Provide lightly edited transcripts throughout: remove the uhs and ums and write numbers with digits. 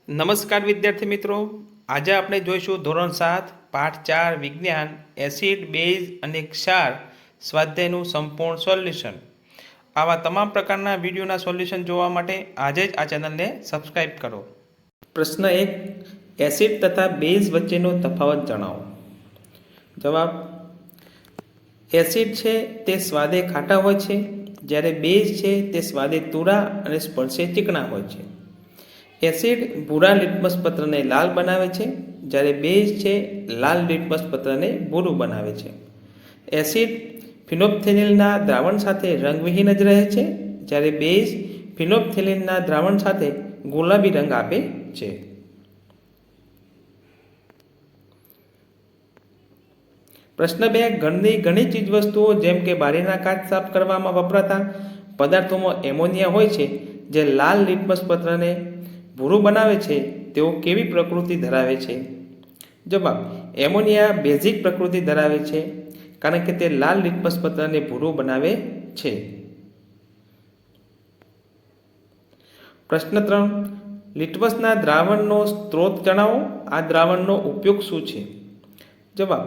નમસ્કાર વિદ્યાર્થી મિત્રો, આજે આપણે જોઈશું ધોરણ 7 પાઠ 4 વિજ્ઞાન એસિડ બેઝ અને ક્ષાર સ્વાધ્યાયનું સંપૂર્ણ સોલ્યુશન. આવા તમામ પ્રકારના વિડીયોના સોલ્યુશન જોવા માટે આજે જ આ ચેનલને સબસ્ક્રાઇબ કરો. પ્રશ્ન 1, એસિડ તથા બેઝ વચ્ચેનો તફાવત જણાવો. જવાબ: એસિડ છે તે સ્વાદે ખાટા હોય છે, જ્યારે બેઝ છે તે સ્વાદે તુરા અને સ્પર્શે ચીકણા હોય છે. એસિડ ભૂરા લિટમસ પત્રને લાલ બનાવે છે, જ્યારે બેઝ છે લાલ લિટમસ પત્રને ભૂરું બનાવે છે. એસિડ ફિનોપ્થેલિનના દ્રાવણ સાથે રંગવિહીન જ રહે છે, જ્યારે બેઝ ફિનોપ્થેલિનના દ્રાવણ સાથે ગુલાબી રંગ આપે છે. પ્રશ્ન 2, ઘરની ઘણી ચીજવસ્તુઓ જેમ કે બારીના કાચ સાફ કરવામાં વપરાતા પદાર્થોમાં એમોનિયા હોય છે, જે લાલ લિટમસ પત્રને ભૂરું બનાવે છે. તેઓ કેવી પ્રકૃતિ ધરાવે છે? જવાબ: એમોનિયા બેઝિક પ્રકૃતિ ધરાવે છે, કારણ કે તે લાલ લિટમસ પત્રને ભૂરું બનાવે છે. પ્રશ્ન 3, લિટમસના દ્રાવણનો સ્ત્રોત જણાવો. આ દ્રાવણનો ઉપયોગ શું છે? જવાબ: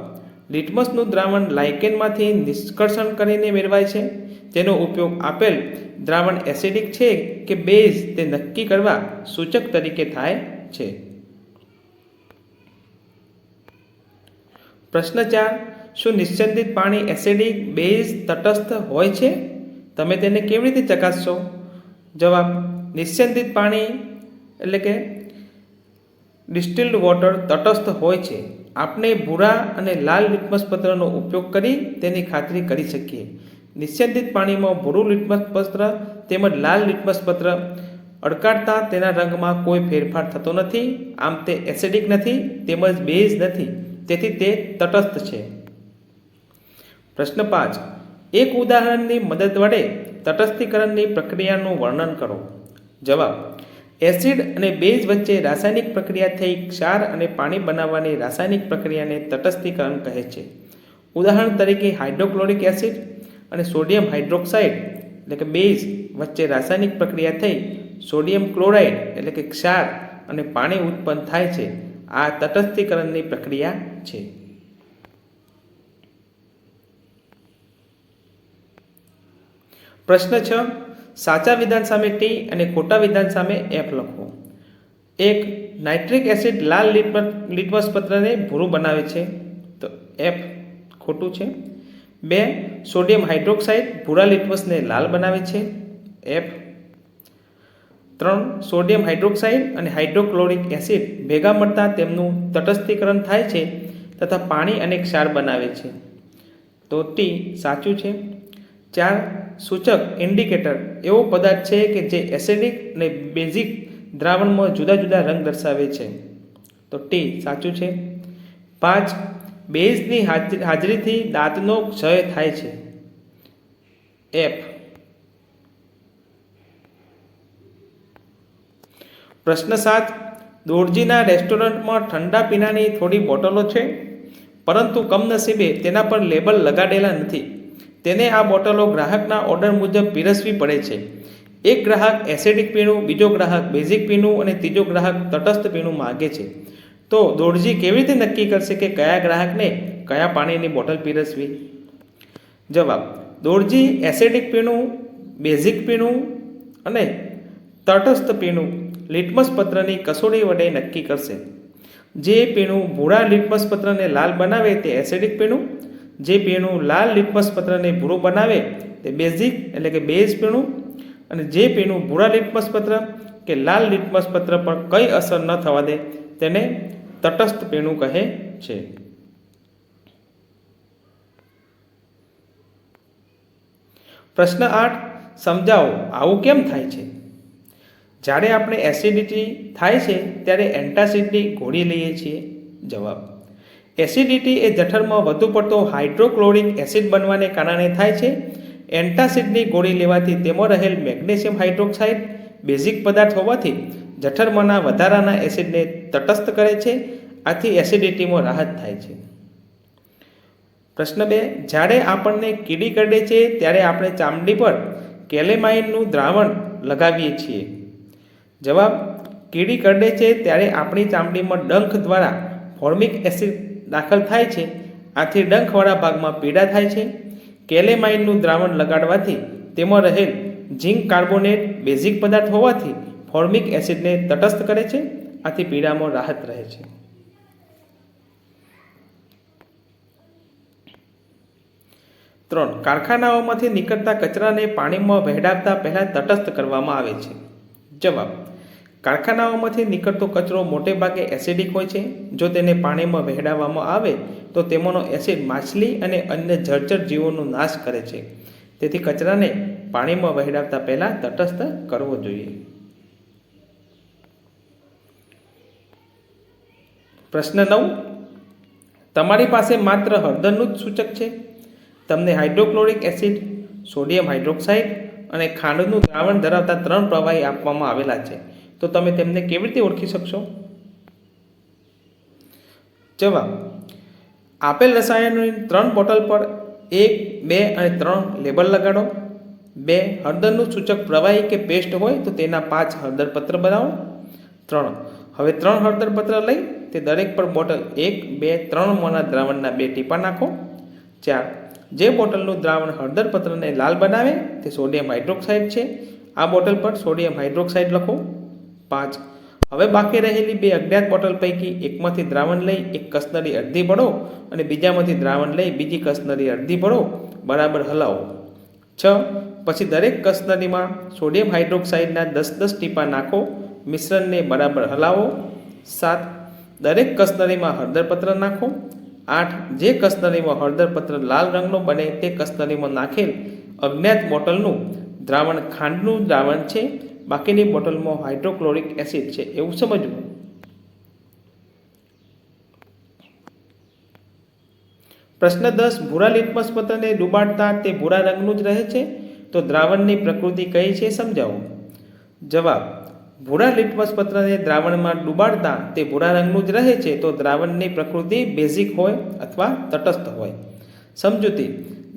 લિટમસનું દ્રાવણ લાઇકેનમાંથી નિષ્કર્ષણ કરીને મેળવાય છે. તેનો ઉપયોગ આપેલ દ્રાવણ એસિડિક છે કે બેઝ તે નક્કી કરવા સૂચક તરીકે થાય છે. પ્રશ્ન 4, શું નિસ્યંદિત પાણી એસિડિક, બેઝ, તટસ્થ હોય છે? તમે તેને કેવી રીતે ચકાસશો? જવાબ: નિસ્યંદિત પાણી એટલે કે ડિસ્ટિલ્ડ વોટર તટસ્થ હોય છે. આપણે ભૂરા અને લાલ લિટમસ પત્રનો ઉપયોગ કરી તેની ખાતરી કરી શકીએ. નિસ્યંદિત પાણીમાં ભૂરું લિટમસ પત્ર તેમજ લાલ લિટમસ પત્ર અડકાડતા તેના રંગમાં કોઈ ફેરફાર થતો નથી. આમ તે એસિડિક નથી તેમજ બેઝ નથી, તેથી તે તટસ્થ છે. પ્રશ્ન 5, એક ઉદાહરણની મદદ વડે તટસ્થીકરણની પ્રક્રિયાનું વર્ણન કરો. જવાબ: એસિડ અને બેઝ વચ્ચે રાસાયણિક પ્રક્રિયા થઈ ક્ષાર અને પાણી બનાવવાની રાસાયણિક પ્રક્રિયાને તટસ્થીકરણ કહે છે. ઉદાહરણ તરીકે હાઇડ્રોક્લોરિક એસિડ અને સોડિયમ હાઇડ્રોક્સાઇડ એટલે કે બેઝ વચ્ચે રાસાયણિક પ્રક્રિયા થઈ સોડિયમ ક્લોરાઇડ એટલે કે ક્ષાર અને પાણી ઉત્પન્ન થાય છે. આ તટસ્થીકરણની પ્રક્રિયા છે. પ્રશ્ન 6, સાચા વિધાન સામે ટી અને ખોટા વિધાન સામે એફ લખો. 1, નાઇટ્રિક એસિડ લાલ લિટમસ પત્રને ભૂરું બનાવે છે, તો એફ ખોટું છે. 2, સોડિયમ હાઇડ્રોક્સાઇડ ભૂરા લિટમસને લાલ બનાવે છે, એફ. 3, સોડિયમ હાઇડ્રોક્સાઇડ અને હાઇડ્રોક્લોરિક એસિડ ભેગા મળતા તેમનું તટસ્થીકરણ થાય છે તથા પાણી અને ક્ષાર બનાવે છે, તો ટી સાચું છે. 4, સૂચક ઇન્ડિકેટર એવો પદાર્થ છે કે જે એસિડિક અને બેઝિક દ્રાવણમાં જુદા જુદા રંગ દર્શાવે છે, તો ટી સાચું છે. 5, બેઝની હાજરીથી દાંતનો ક્ષય થાય છે, એફ. પ્રશ્ન 7, દોરજીના રેસ્ટોરન્ટમાં ઠંડા પીણાની થોડી બોટલો છે, પરંતુ કમનસીબે તેના પર લેબલ લગાડેલા નથી. તેને આ બોટલો ગ્રાહકના ઓર્ડર મુજબ પીરસવી પડે છે. એક ગ્રાહક એસિડિક પીણું, બીજો ગ્રાહક બેઝિક પીણું અને ત્રીજો ગ્રાહક તટસ્થ પીણું માગે છે. તો દોરજી કેવી રીતે નક્કી કરશે કે કયા ગ્રાહકને કયા પાણીની બોટલ પીરસવી? જવાબ: દોરજી એસિડિક પીણું, બેઝિક પીણું અને તટસ્થ પીણું લિટમસ પત્રની કસોટી વડે નક્કી કરશે. જે પીણું ભૂરા લિટમસ પત્રને લાલ બનાવે તે એસિડિક પીણું, જે પીણું લાલ લિટમસ પત્રને ભૂરું બનાવે તે બેઝિક એટલે કે બેઝ પીણું, અને જે પીણું ભૂરા લિટમસ પત્ર કે લાલ લિટમસ પત્ર પર કંઈ અસર ન થવા દે તેને તટસ્થ પીણું કહે છે. પ્રશ્ન 8, સમજાવો આવું કેમ થાય છે? જ્યારે આપણે એસિડિટી થાય છે ત્યારે એન્ટાસિડની ગોળી લઈએ છીએ. જવાબ: એસિડિટી એ જઠરમાં વધુ પડતો હાઇડ્રોક્લોરિક એસિડ બનવાને કારણે થાય છે. એન્ટાસિડની ગોળી લેવાથી તેમાં રહેલ મેગ્નેશિયમ હાઇડ્રોક્સાઇડ બેઝિક પદાર્થ હોવાથી જઠરમાંના વધારાના એસિડને તટસ્થ કરે છે. આથી એસિડિટીમાં રાહત થાય છે. પ્રશ્ન 2, જ્યારે આપણને કીડી કરડે છે ત્યારે આપણે ચામડી પર કેલેમાઇનનું દ્રાવણ લગાવીએ છીએ. જવાબ: કીડી કરડે છે ત્યારે આપણી ચામડીમાં ડંખ દ્વારા ફોર્મિક એસિડ દાખલ થાય છે, આથી ડંખવાળા ભાગમાં પીડા થાય છે. કેલેમાઇનનું દ્રાવણ લગાડવાથી તેમાં રહેલ ઝીંક કાર્બોનેટ બેઝિક પદાર્થ હોવાથી ફોર્મિક એસિડને તટસ્થ કરે છે, આથી પીડામાં રાહત રહે છે. 3. કારખાનાઓમાંથી નીકળતા કચરાને પાણીમાં વહેડાવતા પહેલાં તટસ્થ કરવામાં આવે છે. જવાબ: કારખાનાઓમાંથી નીકળતો કચરો મોટે ભાગે એસિડિક હોય છે. જો તેને પાણીમાં વહેડાવવામાં આવે તો તેમાંનો એસિડ માછલી અને અન્ય જળચર જીવોનો નાશ કરે છે. તેથી કચરાને પાણીમાં વહેડાવતા પહેલાં તટસ્થ કરવો જોઈએ. પ્રશ્ન 9. તમારી પાસે માત્ર હળદરનું જ સૂચક છે. તમને હાઇડ્રોક્લોરિક એસિડ, સોડિયમ હાઇડ્રોક્સાઇડ અને ખાંડનું દ્રાવણ ધરાવતા 3 પ્રવાહી આપવામાં આવેલા છે, તો તમે તેમને કેવી રીતે ઓળખી શકશો? જવાબ: આપેલ રસાયણોની 3 બોટલ પર 1, 2 અને 3 લેબલ લગાડો. 2. હળદરનું સૂચક પ્રવાહી કે પેસ્ટ હોય તો તેના 5 હળદર પત્ર બનાવો. 3. હવે 3 હળદર પત્ર લઈ તે દરેક પર બોટલ 1, 2, 3 મોના દ્રાવણના 2 ટીપા નાખો. 4. જે બોટલનું દ્રાવણ હળદર પત્રને લાલ બનાવે તે સોડિયમ હાઇડ્રોક્સાઇડ છે. આ બોટલ પર સોડિયમ હાઇડ્રોક્સાઇડ લખો. 5. હવે બાકી રહેલી 2 અજ્ઞાત બોટલ પૈકી એકમાંથી દ્રાવણ લઈ એક કસનરી અડધી ભળો અને બીજામાંથી દ્રાવણ લઈ બીજી કસનરી અડધી ભળો, બરાબર હલાવો. 6. પછી દરેક કસનરીમાં સોડિયમ હાઇડ્રોક્સાઇડના 10-10 ટીપા નાખો, મિશ્રણને બરાબર હલાવો. 7. દરેક કસનરીમાં હળદર પત્ર નાખો. 8. જે કસનરીમાં હળદર પત્ર લાલ રંગનો બને તે કસનરીમાં નાખેલ અજ્ઞાત બોટલનું દ્રાવણ ખાંડનું દ્રાવણ છે, બાકીની બોટલમાં હાઇડ્રોક્લોરિક એસિડ છે એવું સમજવું. પ્રશ્ન 10. ભૂરા લિટમસ પત્રને ડુબાડતા તે ભૂરા રંગનું જ રહે છે, તો દ્રાવણની પ્રકૃતિ કઈ છે સમજાવો. જવાબ: ભૂરા લિટમસ પત્રને દ્રાવણમાં ડુબાડતા તે ભૂરા રંગનું જ રહે છે, તો દ્રાવણની પ્રકૃતિ બેઝિક હોય અથવા તટસ્થ હોય. સમજૂતી: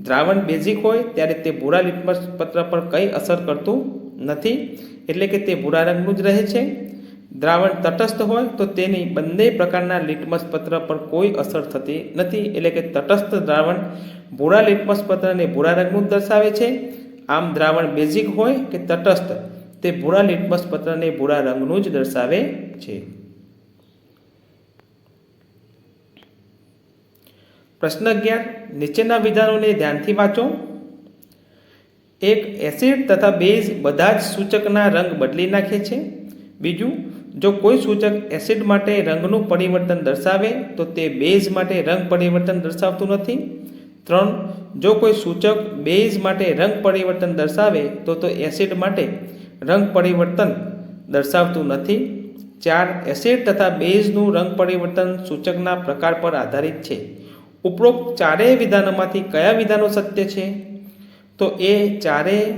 દ્રાવણ બેઝિક હોય ત્યારે તે ભૂરા લિટમસ પત્ર પર કંઈ અસર કરતું નથી, એટલે કે તે ભૂરા રંગનું જ રહે છે. દ્રાવણ તટસ્થ હોય તો તેની બંને પ્રકારના લિટમસ પત્ર પર કોઈ અસર થતી નથી, એટલે કે તટસ્થ દ્રાવણ ભૂરા લિટમસ પત્રને ભૂરા રંગનું દર્શાવે છે. આમ દ્રાવણ બેઝિક હોય કે તટસ્થ તે ભૂરા લિટમસ પત્રને ભૂરા રંગનું જ દર્શાવે છે. પ્રશ્ન 11. નીચેના વિધાનોને ધ્યાનથી વાંચો. 1. એસિડ તથા બેઝ બધા જ સૂચકના રંગ બદલી નાખે છે. 2. જો કોઈ સૂચક એસિડ માટે રંગનું પરિવર્તન દર્શાવે તો તે બેઝ માટે રંગ પરિવર્તન દર્શાવતું નથી. 3. જો કોઈ સૂચક બેઝ માટે રંગ પરિવર્તન દર્શાવે તો એસિડ માટે રંગ પરિવર્તન દર્શાવતું નથી. 4. એસિડ તથા બેઝનું રંગ પરિવર્તન સૂચકના પ્રકાર પર આધારિત છે. ઉપરોક્ત ચારેય વિધાનોમાંથી કયા વિધાનો સત્ય છે? તો એ ચારેય.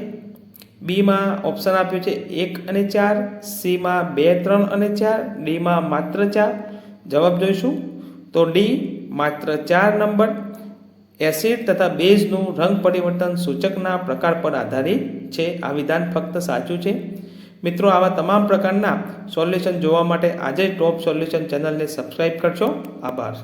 બીમાં ઓપ્શન આપ્યું છે 1 અને 4, સીમાં 2, 3 અને 4, ડીમાં માત્ર 4. જવાબ જોઈશું તો ડી માત્ર 4 નંબર. એસિડ તથા બેઝનું રંગ પરિવર્તન સૂચકના પ્રકાર પર આધારિત છે. આ વિધાન ફક્ત સાચું છે. મિત્રો, આવા તમામ પ્રકારના સોલ્યુશન જોવા માટે આજે ટોપ સોલ્યુશન ચેનલને સબસ્ક્રાઈબ કરજો. આભાર.